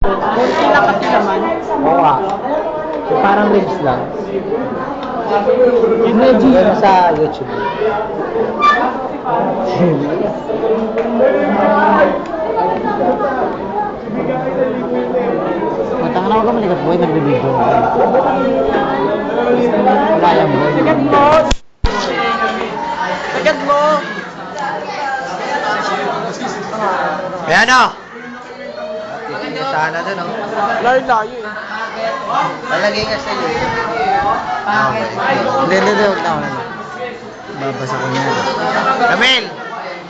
Kunti lang kasi naman. Oo nga. So, parang ribs lang. Medyo sa YouTube. Matang na ako ka malikat boy, nagbibidyo. Wala lang boy. Sagad mo! Sagad mo! Kaya ano? Sana dun, oh. Layo-layo eh. Lalagay ka sa'yo eh. Okay. Hindi, huwag na ako na. Babasa ko niya. Kamil!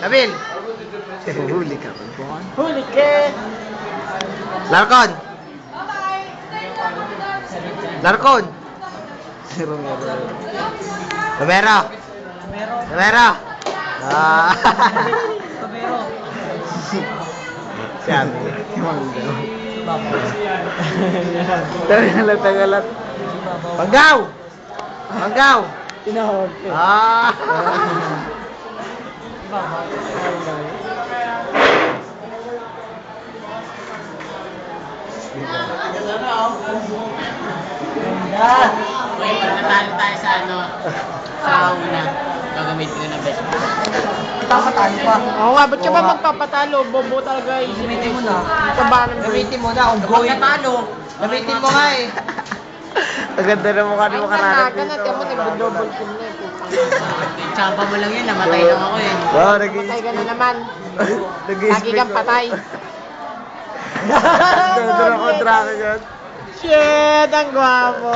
Kamil! Huli ka. Huli ka! Larcon! Larcon! Romero! Romero! Ah! Romero! Sabi. Tagalat. Panggaw! Panggaw! Tinawag ko. Ah! Wait, natalo tayo sa ano, sa una. Gagamitin ko ng best friend. Papatalo pa. Oo nga, ba't ka ba magpapatalo? Bobo talaga eh. Gamitin mo na. Kabahan ng Gamitin mo na, ongoing. Kapag natalo, gamitin mo nga eh. Ang ganda na mukha ni makararap Ka na, tiyan mo, nag-double kill na eh. Champa mo lang yun, namatay lang ako eh. Wow, Patay ka na naman. Lagi nag-i-expect kang patay. Dodoro ko drama yun. Shit, ang gwapo.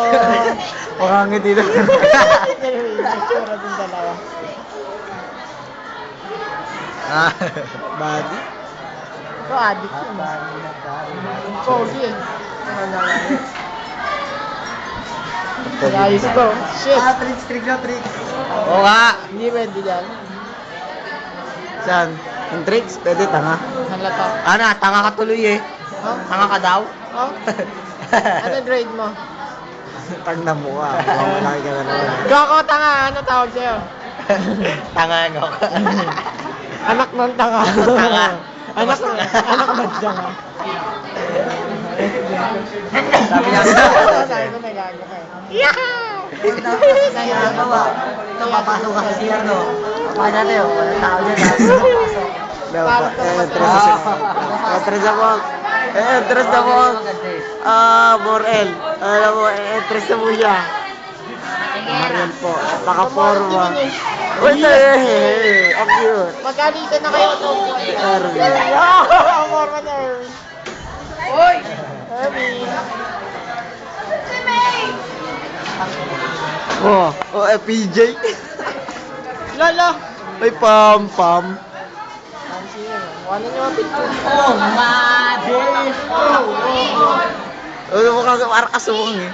Mukhang ngiti na. Itsura din dalawa. Ah, body. Ito, addict yun. Pogi eh. Ayos to. Shit. Tricks na tricks. Oo nga. Hindi pwede dyan. Saan? Yung tricks? Pwede tanga. Halata. Ano, tanga ka tuloy eh. Oh? Tanga ka daw? Oh? Ano grade mo? Tang na mukha. Mamalaki ka na naman. Goko tanga, ano tawag sa'yo? Tanga nga ka. Anak ng tanga. Tanga. anak ng tanga. Sabi niya, Sabi ko nagago ka eh. Ginagawa. Ito, papasok ka sa CR, no? Papahan natin, oh. Walang tao dyan, Entres ako. Entres ako. Borel. Alam mo, entres na mo siya. Marian po. Naka-forma. Uy, ang cute. Magkalitan na kayo ito. Erwin. Ang forma na Erwin. Hoy! Erwin. Oh, PJ. Lala. May pam-pam. Ano nyo mapicture? Oh, mother! Ano mo kang parang asumong eh.